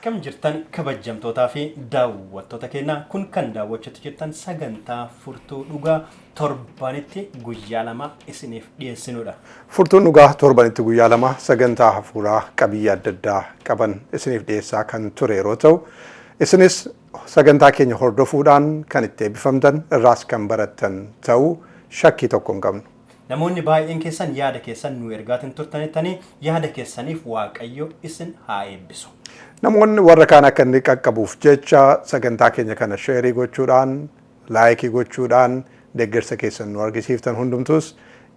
Akkam jirtan kabajamtootaa fi daawwattoota keenya kun kan daawwachaa jirtan sagantaa furtuu dhugaa torbanitti guyyaa lama isiniif dhiyeessinudha. Furtuun dhugaa torbanitti guyyaa lama sagantaa hafuuraa qabiyyee adda addaa qaban isiniif dhiyeessaa kan ture yeroo ta'u, isinis sagantaa keenya hordofuudhaan kan itti eebbifamtan irraas kan barattan ta'uu shakkii tokko hin qabnu. Namoonni baay'een keessan yaada keessan nu ergaatiin turtanittanii yaada keessaniif Waaqayyo isin haa eebbisu. Namoonni warra kaan akka inni qaqqabuuf jecha sagantaa keenya kana sheerii gochuudhaan, laayikii gochuudhaan deeggarsa keessan nu argisiiftan hundumtus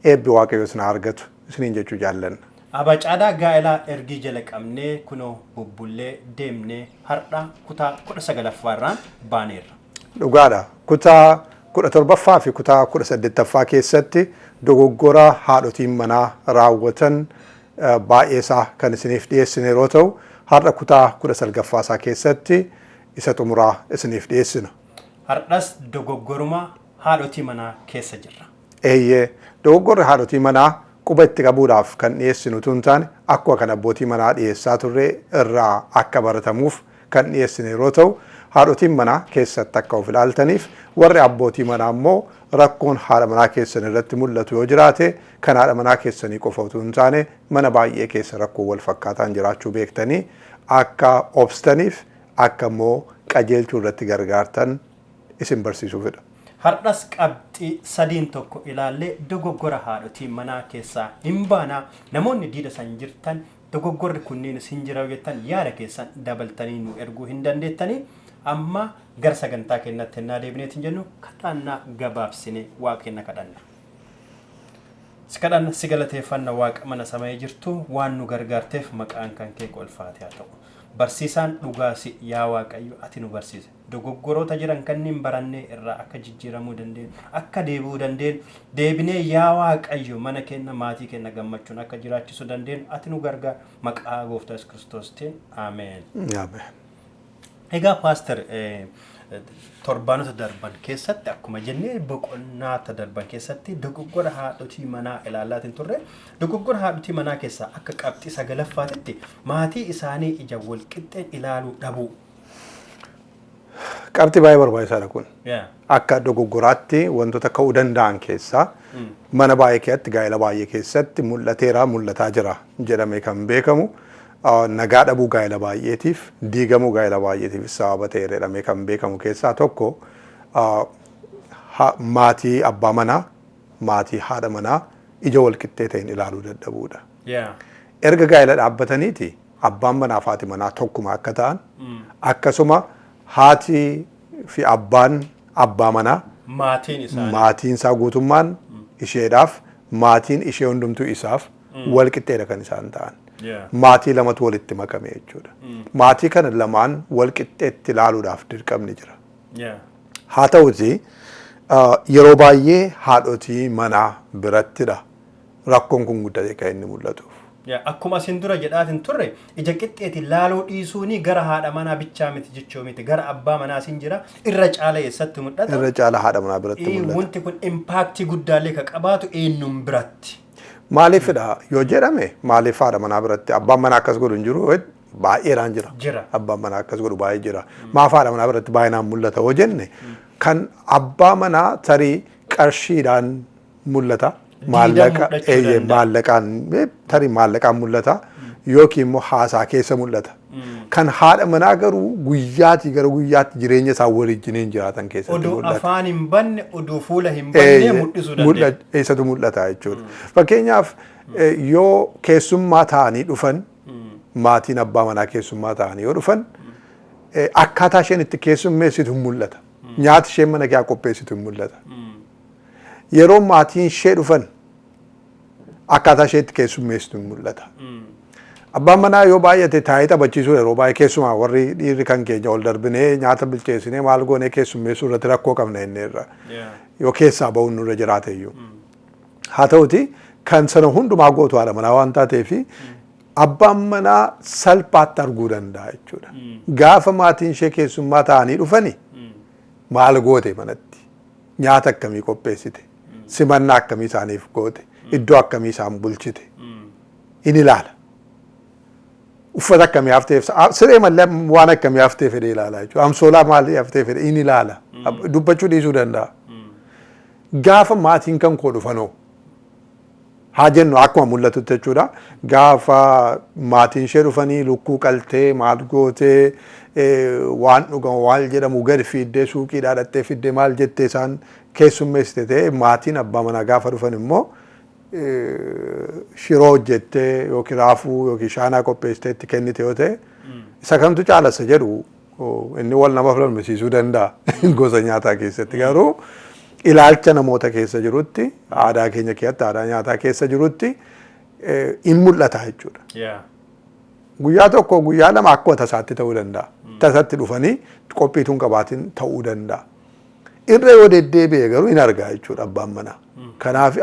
eebbi Waaqayyo isin argatu isiniin jechuu jaallanna. Abacaadhaa gaa'elaa ergii jala qabnee kunoo bubbullee deemnee har'a kutaa 19ffaarraan baaneerra. Dhugaadha. Kutaa 17ffaa fi kutaa 18ffaa keessatti dogoggora haadhotiin manaa raawwatan baay'eesaa kan isiniif dhiyeessine yeroo ta'u, har'a kutaa 19ffaasaa keessatti isa xumuraa isiniif dhiyeessina. Har'as dogoggoruma haadhotii manaa keessa jirra. Dogoggorri haadhotii manaa quba itti qabuudhaaf kan dhiyeessinu tun taane akkuma kan abbootii manaa dhiyeessaa turre irraa akka baratamuuf kan dhiyeessine yeroo ta'u, haadhotiin manaa keessatti akka of ilaaltaniif warri abbootii manaa immoo rakkoon haadha manaa keessan irratti mul'atu yoo jiraate kan haadha manaa keessanii qofa utuu hin taane mana baay'ee keessa rakkoo wal fakkaataan jiraachuu beektanii akka obstaniif akka immoo qajeelchuu irratti gargaartan isin barsiisuufidha. Har'as qabxii sadiin tokko ilaallee dogoggora haadhotii manaa keessaa hin baanaa. Namoonni diida san jirtan dogoggorri kunniin sin jira jettan yaada keessan dabaltanii nu erguu hin dandeettanii. Amma gara sagantaa keenyatti ennaa deebineetiin jennu kadhannaa gabaabsine Waaqenna kadhanna. Si kadhanna si galateeffanna Waaqa mana samii jirtu waan nu gargaarteef maqaan kan kee ulfaate haa ta'u. Barsiisaan dhugaasi yaa Waaqayyo ati nu barsiise. Dogoggoroota jiran kanneen barannee irraa akka jijjiiramuu dandeenyu, akka deebi'uu dandeenyu, deebinee yaa Waaqayyo mana keenya maatii keenya gammachuun akka jiraachisuu dandeenyu ati nu gargaar maqaa Gooftaa Yesuus Kiristoosiin. Ameen. Ameen. Egaa Paaster torbaanota darban keessatti akkuma jennee boqonnaata darban keessatti dogoggora haadhotii manaa ilaalaatiin turre. Dogoggora haadhotii manaa keessaa akka qabxii 9ffaatti maatii isaanii ija wal qixxeen ilaaluu dhabuu. Qabxii baay'ee barbaachisaadha kun. Akka dogoggoraatti wantoota ka'uu danda'an keessaa mana baay'ee keessatti gaa'ela baay'ee keessatti mul'ataa jira jedhamee kan beekamu. Nagaa dhabuu gaa'ela baay'eetiif diigamuu gaa'ela baay'eetiif sababa ta'ee jedhamee kan beekamu keessaa tokko maatii abbaa manaa, maatii haadha manaa ija wal qixxee ta'een ilaaluu dadhabuudha. Erga gaa'ela dhaabbataniiti abbaan manaa fi haati manaa tokkuma akka ta'an akkasuma haati fi abbaan abbaa manaa maatiin isaa guutummaan isheedhaaf maatiin ishee hundumtuu isaaf wal qixxeedha kan isaan ta'an. Maatii lamatu walitti makame jechuudha. Maatii kana lamaan wal qixxeetti ilaaluudhaaf dirqamni jira. Haa ta'uti yeroo baay'ee haadhotii manaa birattidha rakkoon kun guddatee kan inni mul'atuuf. Akkuma isin dura jedhaatiin turre ija qixxeetiin laaluu dhiisuuni gara haadha manaa bichaa miti jechuu miti gara abbaa manaa sin jira irra caala eessatti mul'ata. Irra caala haadha manaa biratti mul'ata. Wanti kun impaaktii guddaallee kan qabaatu eenyuun biratti. Maaliifidha yoo jedhame maaliif haadha manaa biratti abbaan manaa akkas godhu hin jiru baay'eedhaan jira. Abbaan manaa akkas godhu baay'ee jira. Maaf haadha manaa biratti baay'inaan mul'ata yoo jenne kan abbaa manaa tarii qarshiidhaan mul'ata. Maallaqaan tarii maallaqaan mul'ata yookiin immoo haasaa keessa mul'ata. Kan haadha manaa garuu guyyaatii gara guyyaatti jireenya isaa waliin jiraatan keessatti mul'ata. Oduu afaan hin banne, oduu fuula hin banne mul'isuu dandeenya. Eessatu mul'ata jechuudha. Fakkeenyaaf yoo keessummaa ta'anii dhufan maatiin abbaa manaa keessummaa ta'anii yoo dhufan akkaataa isheen itti keessummeessitu hin mul'ata. Nyaati isheen mana keessaa qopheessitu hin mul'ata. Yeroo maatiin ishee dhufan akkaataa ishee itti keessummeessitu hin mul'ata. Abbaan manaa yoo baay'ate taa'ee taphachiisuu yeroo baay'ee keessumaa warri dhiirri kan keenya ol darbinee nyaata bilcheessinee maal goonee keessummeessuu irratti rakkoo qabna inni irra yoo keessaa ba'uun nurra jiraate iyyuu. Haa ta'uti kan sana hundumaa gootu haadha manaa waan taateef abbaan manaa salphaatti arguu danda'a jechuudha. Gaafa maatiin ishee keessummaa ta'anii dhufani maal goote manatti nyaata akkamii qopheessite simannaa akkamii isaaniif goote iddoo akkamii isaan bulchite in ilaala. uffata akkamii haftee siree mallee waan akkamii haftee fedhee ilaalaa jechuudha. Amsoolaa maalii haftee fedhee inni ilaala. Dubbachuu dhiisuu danda'a. Gaafa maatiin kan koo dhufanoo haa jennu akkuma mul'atutti jechuudha. Gaafa maatiin ishee dhufanii lukkuu qaltee maal gootee waan dhugamu waan jedhamu gadi fiiddee suuqii dhaadhattee fiiddee maal jettee isaan keessummeessite ta'e maatiin abbaa manaa gaafa dhufan immoo shiroo hojjettee yookiin raafuu yookiin shaanaa qopheessitee itti kennite yoo ta'e isa kamtu caalassa jedhu inni wal nama falmisiisuu danda'a gosa nyaataa keessatti garuu ilaalcha namoota keessa jirutti aadaa keenya keessatti aadaa nyaataa keessa jirutti in mul'ata jechuudha. Guyyaa tokko guyyaa lama akkuma tasaatti ta'uu danda'a. Tasatti dhufanii qophiituun qabaatiin ta'uu danda'a. Irra yoo deddeebi'e garuu in argaa jechuudha abbaan manaa. Kanaaf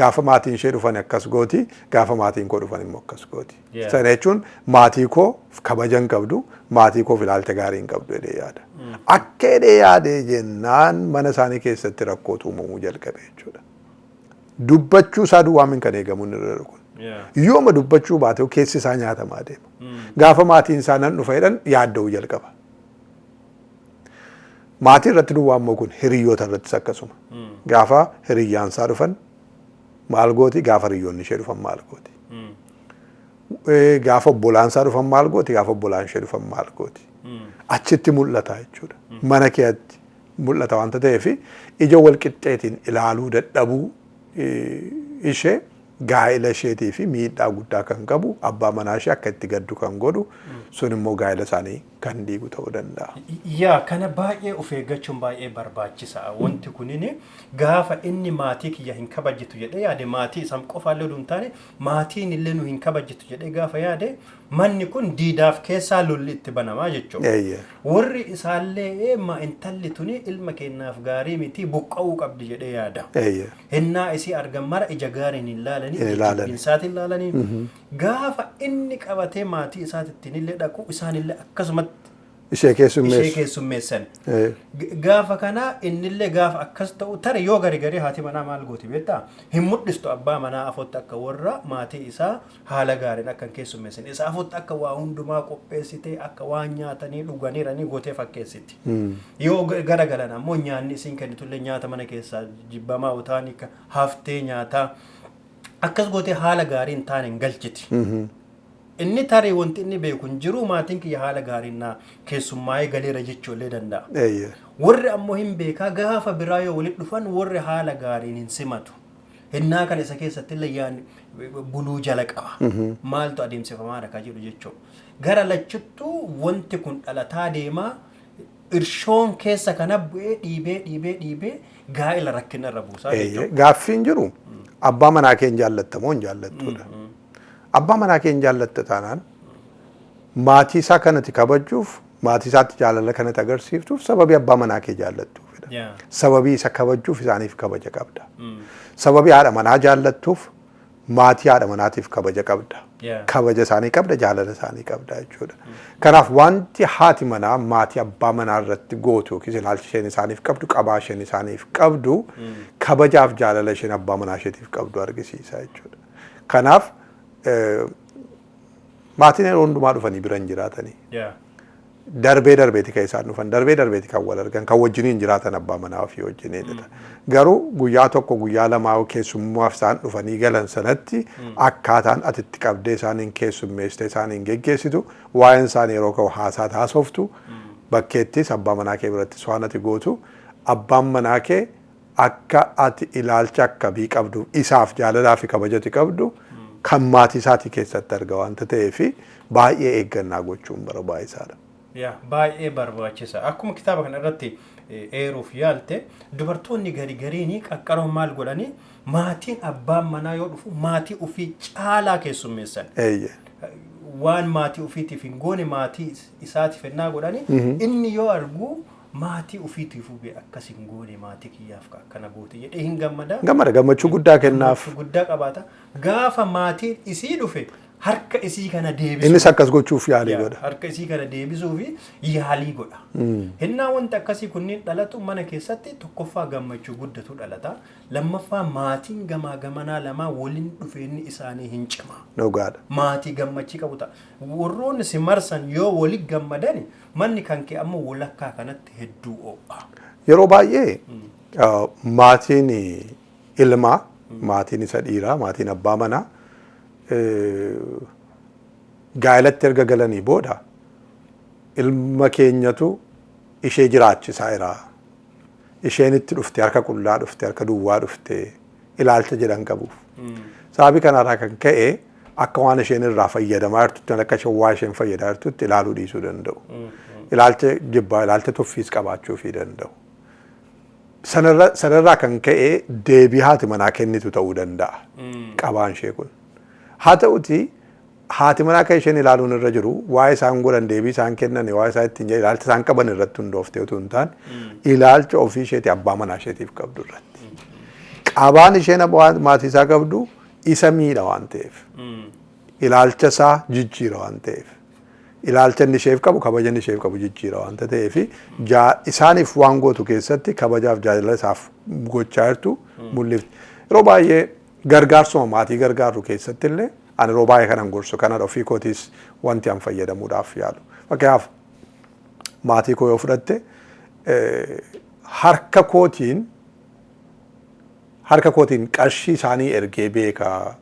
gaafa maatiin ishee dhufan akkas gooti gaafa maatiin koo dhufan immoo akkas gooti. Sana jechuun maatii koo kabaja hin qabdu maatii koof ilaalcha gaarii hin qabdu jedhee yaada. Akka jedhee yaadee jennaan mana isaanii keessatti rakkootu uumamuu jalqabe jechuudha. Dubbachuu isaa duwwaamin kan eegamu inni irra kun. Yooma dubbachuu baate keessi isaa nyaatamaa deema. Gaafa maatiin isaa nan dhufa jedhan yaadda'uu jalqaba. Maatii irratti duwwaa immoo kun hiriyoota irrattis akkasuma. Gaafa hiriyyaan isaa dhufan maal gooti gaafa hiriyoonni ishee dhufan maal gooti. Gaafa obbolaan isaa dhufan maal gooti gaafa obbolaan ishee dhufan maal gooti. Achitti mul'ata jechuudha. Mana keessatti mul'ata waanta ta'eef ija wal qixxeetiin ilaaluu dadhabuu ishee gaa'ela isheetii fi miidhaa guddaa kan qabu abbaa manaa ishee akka itti gaddu kan godhu sun immoo gaa'ela isaanii kan diigu ta'uu danda'a. Yaa kana baay'ee of eeggachuun baay'ee barbaachisaa. Wanti kunin gaafa inni maatii kiyya hin kabajitu jedhee yaade maatii isaan qofaallee oduu hin taane maatiin illee nu hin kabajitu jedhee gaafa yaade manni kun diidaaf keessaa lolli itti banamaa jechuudha. Warri isaallee intalli tuni ilma kennaaf gaarii miti buqqa'uu qabdi jedhee yaada. Hennaa isii argan mara ija gaariin hin laalanii isaatiin ilaalanii gaafa inni qabatee maatii isaatittiin illee dhaqu isaanillee akkasumatti ishee keessummeessan. Gaafa kana innillee gaafa akkas ta'u tare yoo gari haati manaa maal gooti beektaa hin mul'istu abbaa manaa afotti akka warra maatii isaa haala gaariin akka keessummeessan isa afotti akka waa hundumaa qopheessitee akka waan nyaatanii dhuganiiranii gootee fakkeessiti. Yoo garagalan ammoo nyaanni isiin kennitullee nyaata mana keessaa jibbamaa utaanii haftee nyaataa akkas gootee haala gaariin taane hin galchiti. Inni tarii wanti inni beeku hin jiru maatiin kiyya haala gaariin keessummaa'ee galeera jechuullee danda'a. Warri ammoo hin beekaa gaafa biraa yoo walitti dhufan warri haala gaariin hin simatu. Hennaa kan isa keessatti illee yaadni buluu jala qaba. Maaltu adeemsifamaadha kan jedhu jechuudha. Gara lachuttuu wanti kun dhalataa deemaa irshoon keessa kana bu'ee dhiibee gaa'ela rakkina irra buusaa jechuudha. Gaaffiin jiru abbaa manaa keen jaallattamoo hin jaallattuudha. Abbaa manaa keen jaallatta taanaan maatii isaa kanatti kabajuuf maatii isaatti jaalala kanatti agarsiiftuuf sababii abbaa manaa kee jaallattuufidha. Sababii isa kabajuuf isaaniif kabaja qabda. Sababii haadha manaa jaallattuuf maatii haadha manaatiif kabaja qabda. Kabaja isaanii qabda jaalala isaanii qabda jechuudha. Kanaaf wanti haati manaa maatii abbaa manaa irratti gootu yookiin ilaalcha isheen isaaniif qabdu qabaa isheen isaaniif qabdu kabajaaf jaalala isheen abbaa manaa isheetiif qabdu argisiisa jechuudha. Kanaaf maatiin yeroo hundumaa dhufanii biran jiraatanii darbeeti kan isaan dhufan darbeeti kan wal argan kan wajjiniin jiraatan abbaa manaa ofii wajjiniinidha. Garuu guyyaa tokko guyyaa lamaa keessummaaf isaan dhufanii galan sanatti akkaataan atitti qabdee isaaniin keessummeessite isaaniin geggeessitu waa'een isaanii yeroo ka'u haasaa taasoftu bakkeettis abbaa manaa kee birattis waan ati gootu abbaan manaa kee akka ati ilaalcha akkamii qabdu isaaf jaalalaa fi kabajati qabdu kan maatii isaatii keessatti arga waanta ta'eef baay'ee eeggannaa gochuun barbaachisaadha. Baay'ee barbaachisa. Akkuma kitaaba kana irratti eeruuf yaalte dubartoonni gariin qaqqaroo maal godhanii maatiin abbaan manaa yoo dhufu maatii ofii caalaa keessummeessan. Waan maatii ofiitiif hin goone maatii isaatiif ennaa godhanii inni yoo argu maatii ofiitiifuu akkas hin goone maatii kiyyaaf akkana goote jedhee hin gammada. Gammachuu guddaa kennaaf. Guddaa qabaata. Gaafa maatiin isii dhufe harka isii kana deebisuu. Innis akkas gochuuf yaalii godha. Harka isii kana deebisuu fi yaalii godha. Hinnaa wanta akkasii kunniin dhalatu mana keessatti tokkoffaa gammachuu guddatu dhalata. Lammaffaa maatiin gamaa gamanaa lamaa waliin dhufeenyi isaanii hin cima. Dhugaadha. Maatii gammachii qabu ta'a. Warroonni si marsan yoo wali gammadani manni kan kee ammoo walakkaa kanatti hedduu oo'a. Yeroo baay'ee maatiin ilmaa, maatiin isa dhiiraa, maatiin abbaa manaa gaa'elatti erga galanii booda ilma keenyatu ishee jiraachisaa jira. Isheen itti dhufte harka qullaa dhufte harka duwwaa dhufte ilaalcha jedhan qabuuf. Sababii kanarraa kan ka'e akka waan isheen irraa fayyadamaa jirtutti akka shawwaa isheen fayyadaa jirtutti ilaaluu dhiisuu danda'u. Ilaalcha jibbaa ilaalcha tuffiis qabaachuufii danda'u. Sanarraa kan ka'e deebii haati manaa kennitu ta'uu danda'a. Qabaan ishee kun. Haa ta'uti haati manaa kan isheen ilaaluun irra jiru waa'ee isaan godhan deebii isaan kennan waa'ee isaan ittiin jedhan ilaalcha isaan qaban irratti hundooftee utuu hin taane ilaalcha ofii isheeti abbaa manaa isheetiif qabdu irratti. Qabaan isheen maatii isaa qabdu isa miidha waan ta'eef. Ilaalcha isaa jijjiira waan ta'eef. Ilaalcha inni isheef qabu kabaja inni isheef qabu jijjiira waan ta'eef isaaniif waan gootu keessatti kabajaaf jaalala isaaf gochaa jirtu mul'ifti. Yeroo baay'ee gargaarsuma maatii gargaaru keessatti illee ani yeroo baay'ee kanan gorsu kana ofii kootiis wanti an fayyadamuudhaaf yaalu. Fakkeenyaaf maatii koo yoo fudhatte harka kootiin qarshii isaanii ergee beekaa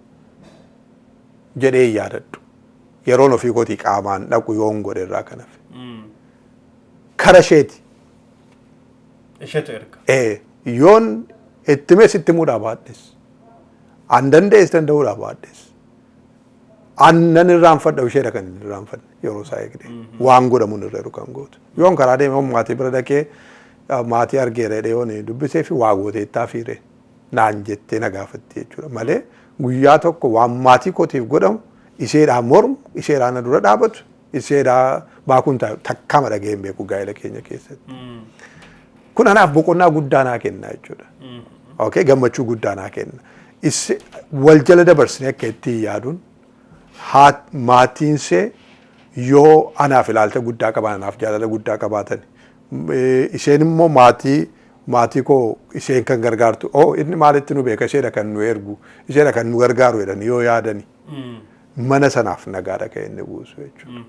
jedhee yaadadhu. Yeroon ofii kootii qaamaan dhaqu yoon godhe irraa kan hafe. Kara isheeti. Isheetu erga. Yoon itti mees itti muudhaa baadhes. An danda'es danda'uudhaa baadhes. Annan irraanfadha isheedha kan inni irraanfadhe yeroo isaa eegde. Waan godhamuun irra jiru kan gootu. Yoon karaa deemee maatii bira dhaqee maatii argeera jedhee yoon dubbisee fi waa gootee itti hafiire naan jettee na gaafatti jechuudha. Malee guyyaa tokko waan maatii kootiif godhamu isheedhaan mormu, isheedhaan na dura dhaabatu, isheedhaan baakuun takkaama dhageen beeku gaa'ela keenya keessatti. Kun anaaf boqonnaa guddaa naa kenna jechuudha. Gammachuu guddaa naa kenna. Wal jala dabarsine akka ittiin yaaduun maatiinsee yoo anaaf ilaalcha guddaa qaban anaaf jaalala guddaa qabaatan isheen immoo maatii koo isheen kan gargaartu inni maalitti nu beeka isheedha kan nu ergu isheedha kan nu gargaaru jedhani yoo yaadani mana sanaaf nagaadha kan inni buusu jechuudha.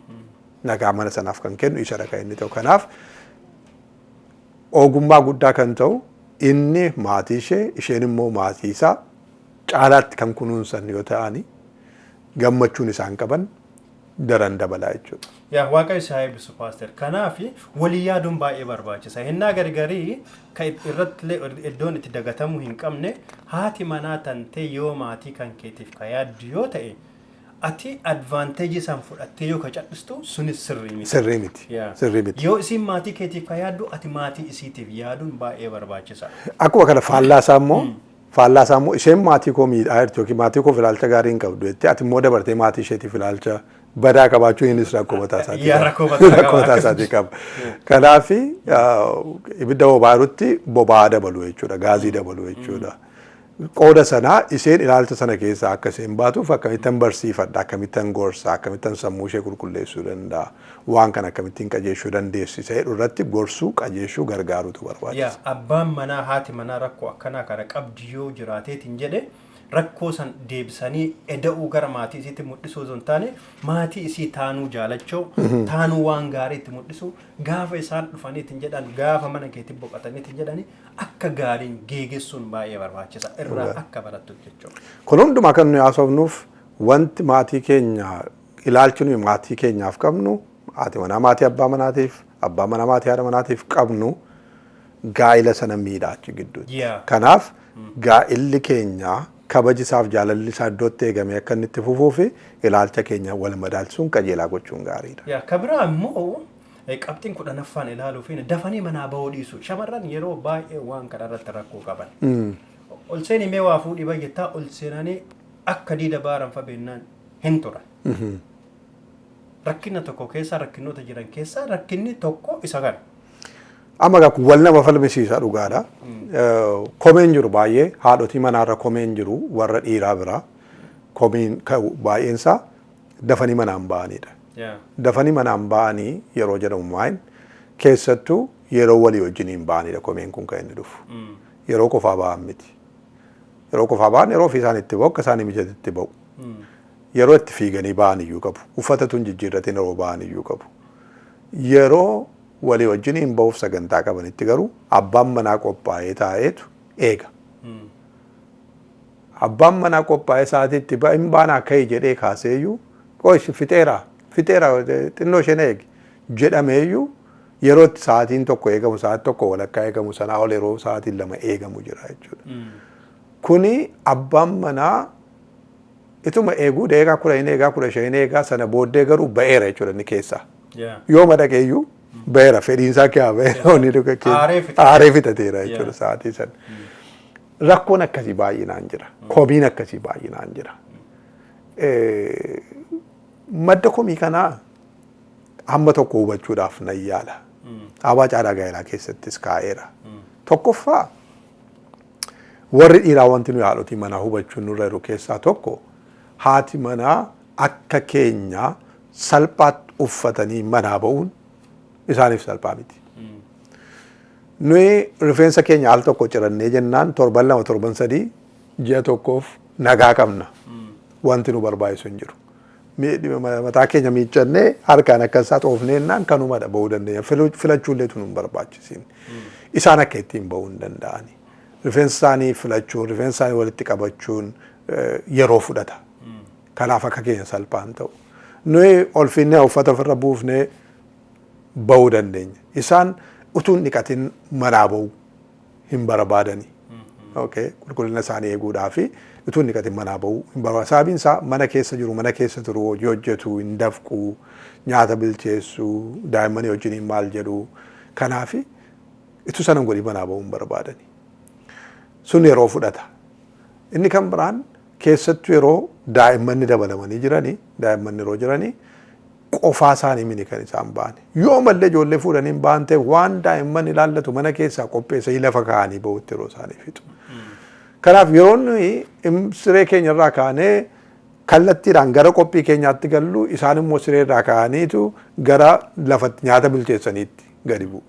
Nagaa mana sanaaf kan kennu isadha kan inni ta'u. Kanaaf ogummaa guddaa kan ta'u inni maatii isheen immoo maatii isaa caalaatti kan kunuunsan yoo ta'ani gammachuun isaan qaban daran dabalaa jechuudha. Yaa waaqa isaa eebbisu paaster. Kanaaf walii yaaduun baay'ee barbaachisa. Hinnaa gargarii kan irratti iddoon itti dagatamuu hin qabne haati manaa tantee yoo maatii kan keetiif ka yaaddu yoo ta'e ati advaanteejii isaan fudhattee yoo ka cadhistu sunis sirrii miti. Sirrii miti. Sirrii miti. Yoo isiin maatii keetiif ka yaaddu ati maatii isiitiif yaaduun baay'ee barbaachisa. Akkuma kana faallaasaa immoo isheen maatii koo miidhaa jirti yookiin maatii koo ilaalcha gaarii hin qabdu jettee ati immoo dabartee maatii isheetiif ilaalcha badaa qabaachuu innis rakkoo mataa isaatii qaba. Kanaaf ibidda bobaarutti boba'aa dabalu jechuudha. Gaazii dabalu jechuudha. Qooda sanaa isheen ilaalcha sana keessaa akka isheen baatuuf akkamittan barsiifadha, akkamittan gorsa, akkamittan sammuu ishee qulqulleessuu danda'a. Waan kana akkamittiin qajeeshuu dandeessisa jedhu irratti gorsuu, qajeeshuu, gargaaruutu barbaachisa. Abbaan manaa haati manaa rakkoo akkanaa kana qabdi yoo jiraateetiin jedhe rakkoo san deebisanii eda'uu gara maatii isiitti mul'isuu osoo hin taane maatii isii taanuu jaalachuu, taanuu waan gaarii itti mul'isu, gaafa isaan dhufaniitiin jedhan, gaafa mana keetti boqotaniitiin jedhani akka gaariin geegessuun baay'ee barbaachisa. Irraa akka barattu jechuudha. Kun hundumaa kan nuyi haasofnuuf wanti maatii keenya ilaalchi nuyi maatii keenyaaf qabnu haati manaa maatii abbaa manaatiif, abbaa manaa maatii haadha manaatiif qabnu gaa'ila sana miidhaa achi gidduutti. Kanaaf gaa'illi keenya kabajisaaf jaalalli isaa iddootti eegamee akka inni itti fufuu fi ilaalcha keenya wal madaalsuun qajeelaa gochuun gaariidha. Kabiraa immoo qabxiin 10ffaan ilaaluu fi dafanii manaa bahuu dhiisu. Shamarran yeroo baay'ee waan kana irratti rakkoo qaban. Ol seenii mee waa fuudhii baay'attaa ol seenanii akka diida baaranfa beennaan hin turan. Rakkina tokko keessaa rakkinoota jiran keessaa rakkinni tokko isa kana. Amma gaafa wal nama falmisiisa dhugaadha. Komeen jiru baay'ee haadhotii manaarra komeen jiru warra dhiiraa biraa komeen baay'eensaa dafanii manaan ba'anidha. Yeah. Dafanii manaan ba'anii yeroo jedhamu maal keessattuu yeroo walii wajjiniin ba'anidha komeen kun kan inni dhufu. Yeroo qofaa ba'an miti. Yeroo qofaa ba'an yeroo ofii isaan itti ba'u akka isaan mijatutti ba'u. Yeroo itti fiiganii ba'an iyyuu qabu. Uffata tun jijjiirratiin yeroo ba'an iyyuu qabu. Yeroo walii wajjiniin ba'uuf sagantaa qabanitti garuu abbaan manaa qophaa'ee taa'eetu eega. Abbaan manaa qophaa'ee sa'aatiitti hin baanaa ka'e jedhee kaaseeyyuu qoishi fixeera xinnoo isheen eegi jedhameeyyuu yeroo itti sa'aatiin tokko eegamu sa'aatii tokko walakkaa eegamu sanaa ol yeroo sa'aatiin lama eegamu jira jechuudha. Kuni abbaan manaa ituma eeguu deegaa 10 eegaa 15 eegaa sana booddee garuu ba'eera jechuudha inni keessaa. Yoo madaqeeyyuu ba'eera fedhiinsaa kee ba'eera aaree fixateera jechuudha sa'aatii sana. Rakkoon akkasii baay'inaan jira. Komiin akkasii baay'inaan jira. Madda komii kanaa hamma tokko hubachuudhaaf nan yaala. Dhaabaa caalaa gaa'elaa keessattis kaa'eera. Tokkoffaa warri dhiiraa wanti nuyi haadhotii manaa hubachuun nurra jiru keessaa tokko haati manaa akka keenya salphaatti uffatanii manaa ba'uun isaaniif salphaa miti. Nuyi rifeensa keenya al tokko cirannee jennaan 7 2 7 3 ji'a tokkoof nagaa qabna. Wanti nu barbaachisu hin jiru. Mataa keenya miiccannee harkaan akka isaa xoofneennaan kanumadha ba'uu dandeenya. Filachuullee tun hin barbaachisin. Isaan akka ittiin ba'uu hin danda'ani. Rifeensa isaanii filachuun, rifeensa isaanii walitti qabachuun yeroo fudhata. Kanaaf akka keenya salphaan ta'u. Nuyi olfinnee uffata ofirra buufnee ba'uu dandeenya. Isaan utuun dhiqatin manaa ba'uu hin barbaadani. Qulqullina isaanii eeguudhaafi utuun dhiqatin manaa ba'uu hin barbaadani. Sababiin isaa mana keessa jiru, mana keessa turu, hojii hojjetu, hin dafqu, nyaata bilcheessu, daa'immanii wajjiniin maal jedhu. Kanaafi itu sanan godhii manaa ba'uu hin barbaadani. Sun yeroo fudhata. Inni kan biraan keessattuu yeroo daa'immanni dabalamanii jiranii, daa'immanni yeroo jiranii qofaa isaanii mini kan isaan ba'an. Yoo mallee ijoollee fuudhanii ba'an ta'e waan daa'imman ilaallatu mana keessaa qopheessanii lafa kaa'anii ba'utti yeroo isaanii fixu. Kanaaf yeroo nuyi siree keenya irraa kaanee kallattiidhaan gara qophii keenyaatti gallu isaan immoo siree irraa kaa'aniitu gara lafatti nyaata bilcheessaniitti gadi bu'u.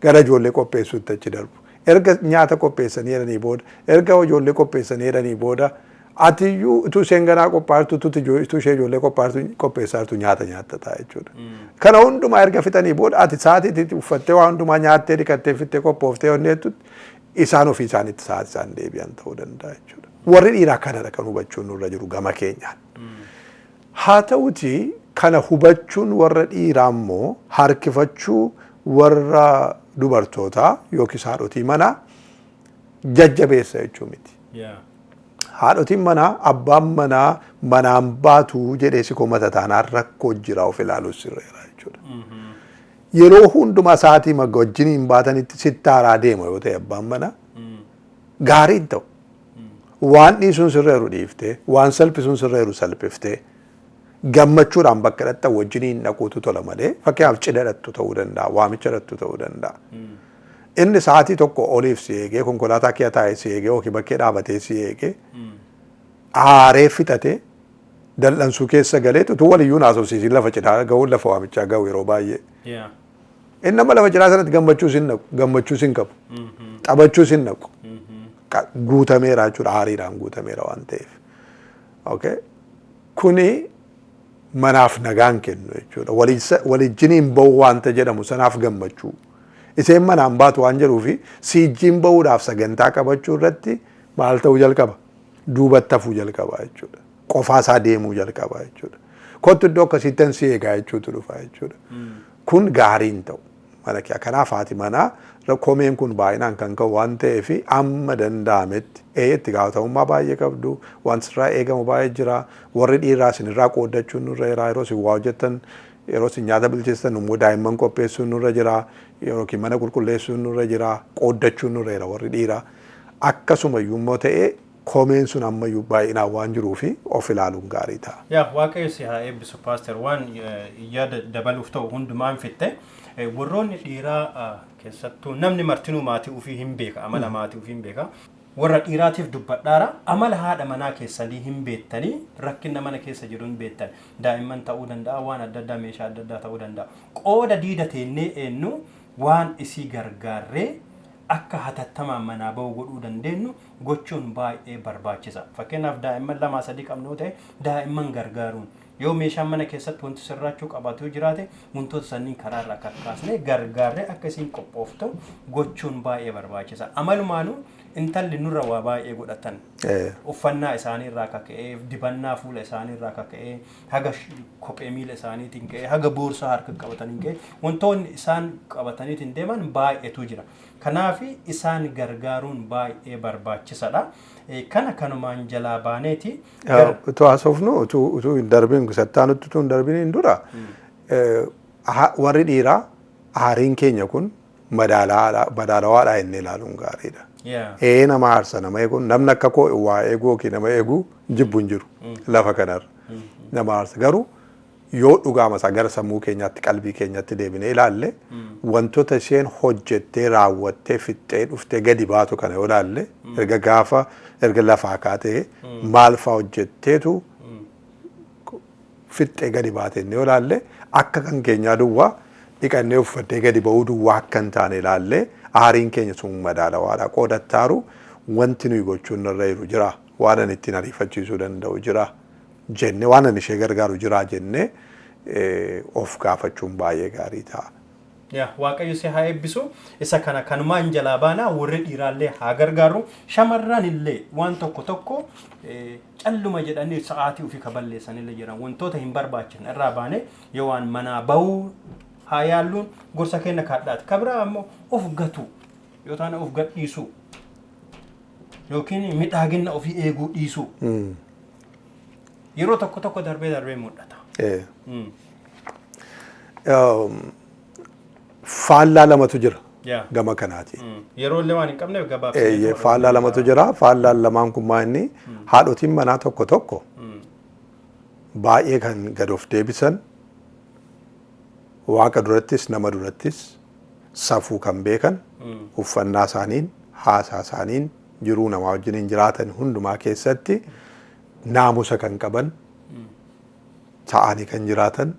Gara ijoollee qopheessuutti achi darbu. Erga nyaata qopheessanii jedhanii booda, erga ijoollee qopheessanii jedhanii booda atiyyuu utuu isheen ganaa qophaartu utuu ishee ijoollee qopheessaartu nyaata nyaattataa jechuudha. Kana hundumaa erga fixanii booda ati sa'aatiitti uffattee waa hundumaa nyaattee dhiqattee fittee qophooftee honneettutti isaan ofii isaaniitti sa'aatii isaan deebi'an ta'uu danda'a jechuudha. Warri dhiiraa kanadha kan hubachuun nurra jiru gama keenyaan. Haa ta'uti kana hubachuun warra dhiiraa immoo harkifachuu warra dubartootaa yookiis haadhotii manaa jajjabeessa jechuu miti. Haadhotiin manaa abbaan manaa manaan baatu jedhee si komata taanaan rakkoo jira of ilaaluus sirreera jechuudha. Yeroo hundumaa sa'aatii wajjiniin baatanitti sittaaraa deema yoo ta'e abbaan manaa gaariin ta'u. Waan dhiisuun sirreeru dhiiftee, waan salphisuun sirreeru salphiftee gammachuudhaan bakka dhaqxan wajjiniin dhaquutu tola malee fakkeenyaaf cidha dhattu ta'uu danda'a, waamicha dhattu ta'uu danda'a. Inni sa'aatii tokko oliif si eegee konkolaataa kee taa'ee si eegee yookiin bakkee dhaabatee si eegee aaree fixatee dal'ansuu keessa galeetu utuu waliyyuu naasofsiisiin lafa cidhaa ga'uun lafa waamichaa ga'u yeroo baay'ee. Inni nama lafa cidhaa sanatti gammachuus hin qabu. Taphachuus hin naqu. Guutameera jechuudha aariidhaan guutameera waan ta'eef. Kuni manaaf nagaan kennu jechuudha. Walijjiniin ba'u waanta jedhamu sanaaf gammachuu. Iseen manaan baatu waan jedhuufi siijjiin ba'uudhaaf sagantaa qabachuu irratti maal ta'uu jalqaba? Duubatti hafuu jalqaba jechuudha. Qofaasaa deemuu jalqaba jechuudha. Kottu iddoo akkasiittan si eegaa jechuutu dhufa jechuudha. Kun gaariin ta'u. Kanaaf haati manaa komeen kun baay'inaan kan ka'u waan ta'eef amma danda'ametti itti gaafatamummaa baay'ee qabdu waan sirraa eegamu baay'ee jira. Warri dhiiraa isinirraa qooddachuun nurra jira yeroo isin waa hojjettan yeroo isin nyaata bilcheessan immoo daa'imman qopheessuun nurra jira yookiin mana qulqulleessuun nurra jira qooddachuun nurra jira warri dhiiraa akkasumayyuu immoo ta'ee komeen sun ammayyuu baay'inaan waan jiruufi of ilaaluun gaarii ta'a. Yaa waaqayyo si haa eebbisu paaster waan yaada dabaluuf ta'u hundumaan fitte warroonni dhiiraa keessattuu namni martinuu maatii ofii hin beeka amala maatii ofii hin beeka warra dhiiraatiif dubbadhaara amala haadha manaa keessanii hin beektanii rakkina mana keessa jiru hin beektan daa'imman ta'uu danda'a waan adda addaa meeshaa adda addaa ta'uu danda'a qooda diida teennee eenyu waan isii gargaarree akka hatattamaan manaa ba'uu godhuu dandeenyu gochuun baay'ee barbaachisa fakkeenyaaf daa'imman 2-3 qabnu ta'e daa'imman gargaaruun yoo meeshaan mana keessatti wanti sirraachuu qabaatu jiraate wantoota sanniin karaa irraa kakkaasnee gargaarree akka isiin qophooftu gochuun baay'ee barbaachisa amalumaanuu intalli nurra waa baay'ee godhatan uffannaa isaanii irraa kaka'ee dibannaa fuula isaanii irraa kaka'ee haga kophee miila isaaniitiin ka'ee haga boorsaa harka qabatanii ka'ee wantoonni isaan qabataniitiin deeman baay'eetu jira kanaaf isaan gargaaruun baay'ee barbaachisaadha kana kanumaan jalaa baaneeti utuu haasofnu utuu hin darbiin sataanutti utuu hin darbiin dura warri dhiiraa aariin keenya kun madaalawaadhaa inni ilaaluun gaariidha. Nama aarsa nama eeguun namni akka koo waa eeguu yookiin nama eeguu jibbu hin jiru lafa kanarra nama aarsa garuu yoo dhugaama isaa gara sammuu keenyaatti qalbii keenyatti deebinee ilaalle wantoota isheen hojjettee raawwattee fixxee dhuftee gadi baatu kana yoo ilaalle erga lafaa kaatee maal fa'aa hojjetteetu fixxee gadi baate yoo ilaalle akka kan keenyaa duwwaa dhiqannee uffattee gadi ba'uu duwwaa akka hin taane ilaalle aariin keenya sun madaalawaadha qoodattaaru wanti nuyi gochuun irra jiru jira waan ani ittiin ariifachiisuu danda'u jira jenne waan ani ishee gargaaru jira jenne of gaafachuun baay'ee gaarii ta'a. Waaqayyo si haa eebbisu isa kana kanumaan jalaa baanaa warri dhiiraallee haa gargaaru shamarran illee waan tokko calluma jedhanii sa'aatii ofii kaballeessanillee jiran wantoota hin barbaachifne irraa baane yoo waan manaa bahuu haa yaalluun gorsa kenna kaadhaati kabira ammoo of gatu yoo taane of gadhiisu yookiin midhaagina ofii eeguu dhiisu yeroo tokko darbee mul'ata. Faallaa lamatu jira gama kanaati. Yeroo illee waan hin qabneef gabaabsee. Faallaa lamatu jira. Faallaan lamaan kun maa inni haadhotiin manaa tokko baay'ee kan gad of deebisan waaqa durattis nama durattis safuu kan beekan uffannaa isaaniin haasaa isaaniin jiruu namaa wajjiniin jiraatan hundumaa keessatti naamusa kan qaban ta'anii kan jiraatan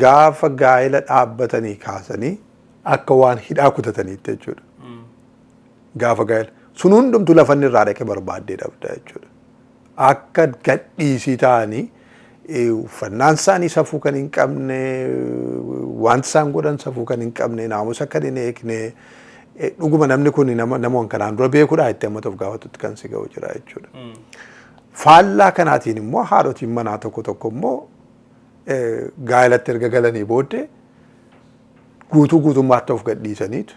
gaafa gaa'ela dhaabbatanii kaasanii akka waan hidhaa kutataniitti jechuudha. Gaafa gaa'ela sun hundumtuu lafanni irraa dhaqee barbaaddee dhabda jechuudha. Akka gadhiisii ta'anii uffannaan isaanii safuu kan hin qabne wanti isaan godhan safuu kan hin qabne naamusa kan hin eegne dhuguma namni kun namoonni kanaan dura beekuudhaa itti amma of gaafatutti kan si ga'u jira jechuudha. Faallaa kanaatiin immoo haadhotiin manaa tokko immoo gaa'elatti erga galanii booddee guutummaatti of gadhiisaniitu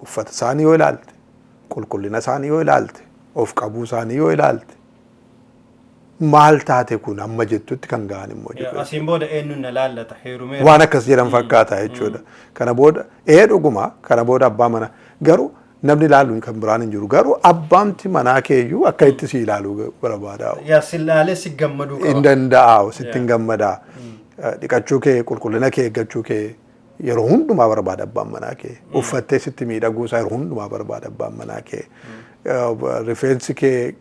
uffata isaanii yoo ilaalte qulqullina isaanii yoo ilaalte of qabuu isaanii yoo ilaalte maal taate kun amma jettutti kan ga'an immoo jechuudha. Asiin booda eenyuun na laallata heerumee waan akkas jedhan fakkaata jechuudha. Kana booda dhuguma kana booda abbaa manaa garuu namni ilaalu kan biraan hin jiru garuu abbaamti manaa keeyyuu akka itti si ilaalu barbaada. Si ilaalee si gammaduu qaba. Hin danda'a sitti hin gammadaa. Dhiqachuu kee qulqullina kee eeggachuu kee yeroo hundumaa barbaada abbaan manaa kee. Uffattee sitti miidhaguu isaa yeroo hundumaa barbaada abbaan manaa kee. Rifeensi kee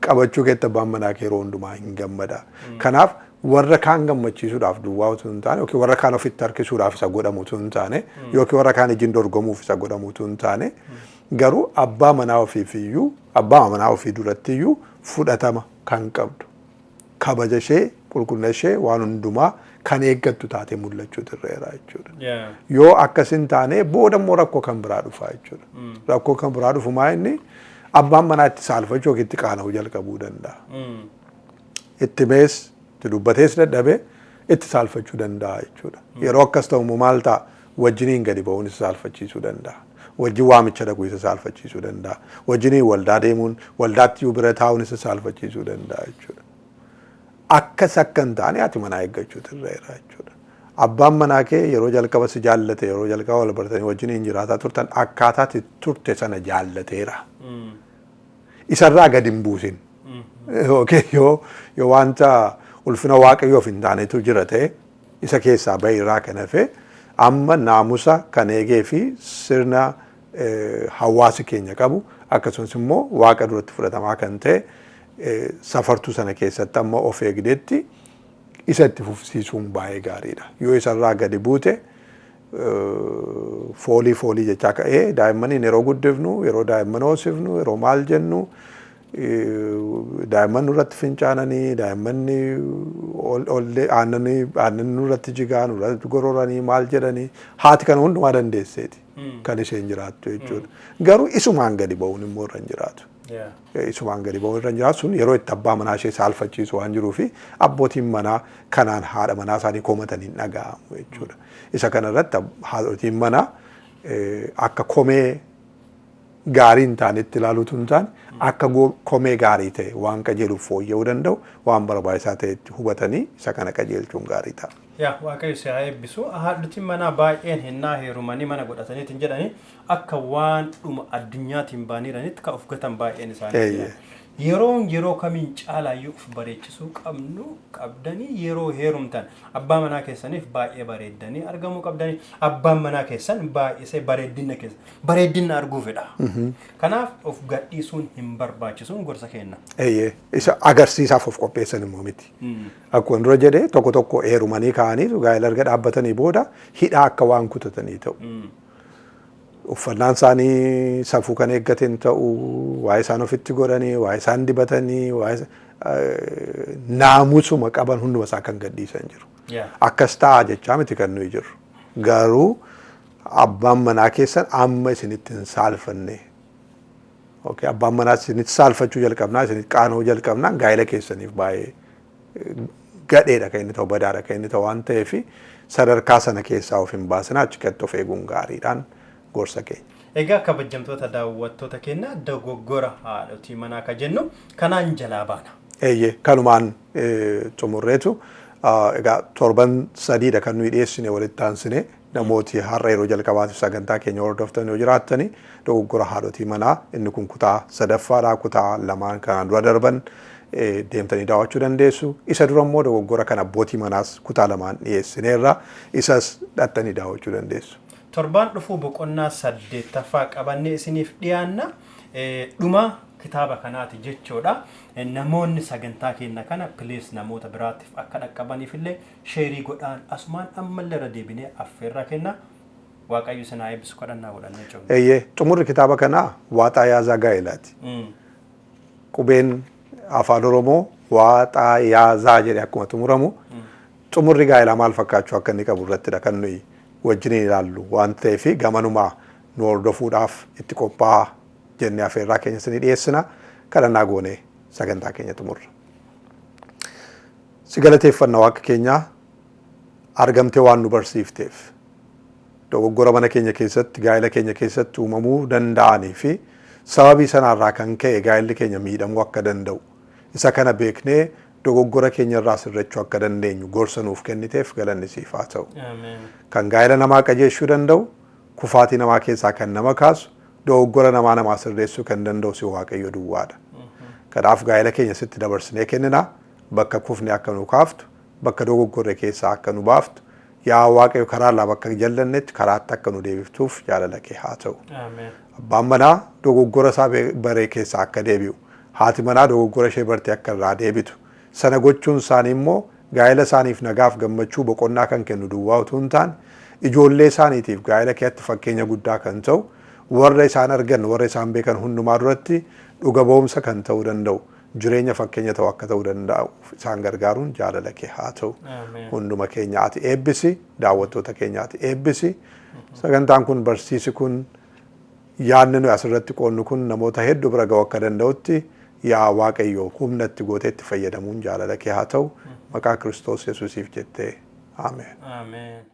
qabachuu keetti abbaan manaa kee yeroo hundumaa hin gammada. Kanaaf warra kaan gammachiisuudhaaf duwwaa utuu hin taane yookiin warra kaan ofitti harkisuudhaaf isa godhamu utuu hin taane yookiin warra kaan ijin dorgomuuf isa godhamu utuu hin taane garuu abbaa manaa ofii durattiyyuu fudhatama kan qabdu kabaja ishee qulqullina ishee waan hundumaa kan eeggattu taate mul'achuutu irra jechuudha. Yoo akkas hin taane booda immoo rakkoo kan biraa dhufa jechuudha. Rakkoo kan biraa dhufu maa inni abbaan manaa itti saalfachuu yookiin itti qaana'uu jalqabuu danda'a. Itti mees itti dubbatees dadhabee itti saalfachuu danda'a jechuudha. Yeroo akkas ta'u maal ta'a wajjiniin gadi ba'uun isa saalfachiisuu danda'a. Wajjin waamicha dhaquu isa saalfachiisuu danda'a. Wajjiniin waldaa deemuun waldaatti bira taa'uun isa saalfachiisuu danda'a jechuudha. Akkas akka hin taane haati manaa eeggachuutu irra jira jechuudha. Abbaan manaa kee yeroo jalqaba si jaallate yeroo jalqaba wal bartanii wajjiniin jiraataa turtan akkaataa turte sana jaallateera. Isarraa gadi hin buusin. Yoo wanta ulfina waaqayyoof hin taanetu jira ta'e isa keessaa bahee irraa kan hafe amma naamusa kan eegee fi sirna hawaasi keenya qabu akkasumas immoo waaqa duratti fudhatamaa kan ta'e safartuu sana keessatti amma of eegdeetti isa itti fufsiisuun baay'ee gaariidha. Yoo isarraa gadi buute foolii jechaa ka'ee daa'immaniin yeroo guddifnu yeroo daa'imman hoosifnu yeroo maal jennu daa'imman nurratti fincaananii daa'immanni aannan nurratti jigaa nurratti gororanii maal jedhanii haati kana hundumaa dandeesseeti kan isheen jiraattu jechuudha. Garuu isumaan gadi ba'uun immoo irra hin jiraatu. Isumaan gadi ba'uun irra hin jiraatu sun yeroo itti abbaa manaa ishee saalfachiisu waan jiruu fi abbootiin manaa kanaan haadha manaa isaanii komatanii dhaga'amu jechuudha. Isa kanarratti haadhotiin manaa akka komee gaarii hin taanetti ilaaluutu hin taane akka komee gaarii ta'e waan qajeeluuf fooyya'uu danda'u waan barbaachisaa ta'etti hubatanii isa kana qajeelchuun gaarii ta'a. Waaqayyo si haa eebbisu. Haadhotiin manaa baay'een hinnaa heerumanii mana godhataniitiin jedhanii akka waan dhuma addunyaatiin baaniiranitti kan of gatan baay'een isaanii jira. Yeroo kamiin caalaayyuu of bareechisuu qabdanii yeroo heerumtan abbaa manaa keessaniif baay'ee bareeddanii argamuu qabdanii abbaan manaa keessan baay'isee bareeddina arguu fedha. Kanaaf of gadhiisuun hin barbaachisuun gorsa kenna. Isa agarsiisaaf of qopheessan immoo miti. Akkuma dura jedhee tokko heerumanii ka'anii gaa'ela erga dhaabbatanii booda hidhaa akka waan kutatanii ta'u. Uffannaan isaanii safuu kan eeggateen ta'u waa'ee isaan ofitti godhanii waa'ee isaan dibatanii naamusuma qaban hunduma isaa kan gadhiisan jiru. Akkas ta'a jechaa miti kan nuyi jirru. Garuu abbaan manaa keessan amma isinitti hin saalfanne. Abbaan manaa isinitti saalfachuu jalqabnaa isinitti qaana'uu jalqabnaa gaa'ela keessaniif baay'ee gadheedha kan inni ta'u badaadha kan inni ta'u waan ta'eef sadarkaa sana keessaa of hin baasinaa achitti of eeguun gaariidhaan. Gorsa keenya. Egaa kabajamtoota daawwattoota keenya dogoggora haadhotii manaa ka jennu kanaan jalaa baana. Kanumaan xumurreetu egaa torban sadiidha kan nuyi dhiyeessine walitti aansine namooti har'a yeroo jalqabaatiif sagantaa keenya hordoftan yoo jiraattani dogoggora haadhotii manaa inni kun kutaa sadaffaadha kutaa lamaan kanaan dura darban deemtanii daawwachuu dandeessu. Isa dura immoo dogoggora kan abbootii manaas kutaa lamaan dhiyeessineerra isas dhattanii daawwachuu dandeessu. Torban dhufuu boqonnaa 8ffaa qabannee isiniif dhiyaanna dhuma kitaaba kanaati jechuudha. Namoonni sagantaa keenya kana please namoota biraatiif akka dhaqqabaniif illee sheerii godhaan asumaan ammallee irra deebinee affeerraa kenna. Waaqayyo isin haa eebbisu kadhannaa godhannee jirra. Xumurri kitaaba kanaa waaxaa yaazaa gaa'elaati. Qubeen afaan Oromoo waaxaa yaazaa jedhee akkuma xumuramu xumurri gaa'elaa maal fakkaachuu akka inni qabu irrattidha kan nuyi wajjiniin ilaallu waan ta'eef gamanumaa nu hordofuudhaaf itti qophaa'aa jennee affeerraa keenya isinii dhiyeessina kadhannaa goonee sagantaa keenya xumurra. Si galateeffanna waaqa keenyaa argamtee waan nu barsiifteef dogoggora mana keenya keessatti gaa'ela keenya keessatti uumamuu danda'anii fi sababii sanaarraa kan ka'e gaa'elli keenya miidhamuu akka danda'u isa kana beeknee dogoggora keenya irraa sirrachuu akka dandeenyu gorsa nuuf kenniteef galanni siif haa ta'u. Kan gaa'ela namaa qajeelchuu danda'u kufaatii namaa keessaa kan nama kaasu dogoggora namaa sirreessuu kan danda'u si waaqayyo duwwaadha. Kanaaf gaa'ela keenya sitti dabarsinee kennina bakka kufne akka nu kaaftu bakka dogoggorre keessaa akka nu baaftu yaa waaqayyo karaa laa bakka jallannetti karaatti akka nu deebiftuuf jaalala kee haa ta'u. Abbaan manaa dogoggora isaa baree keessaa akka deebi'u haati manaa dogoggora ishee bartee akka irraa deebitu. Sana gochuun isaanii immoo gaa'ela isaaniif nagaaf gammachuu boqonnaa kan kennu duwwaa utuu hin taane ijoollee isaaniitiif gaa'ela keetti fakkeenya guddaa kan ta'u warra isaan argan warra isaan beekan hundumaa duratti dhuga ba'umsa kan ta'uu danda'u jireenya fakkeenya ta'u akka ta'uu danda'u isaan gargaaruun jaalala kee haa ta'u. Hunduma keenya ati eebbisi daawwattoota keenya ati eebbisi sagantaan kun barsiisi kun yaadni nuyi asirratti qoonnu kun namoota hedduu bira ga'uu akka danda'utti yaa waaqayyo humnatti gooteetti fayyadamuun jaalala kee haa ta'u maqaa Kiristoos Yesuusiif jettee ameen.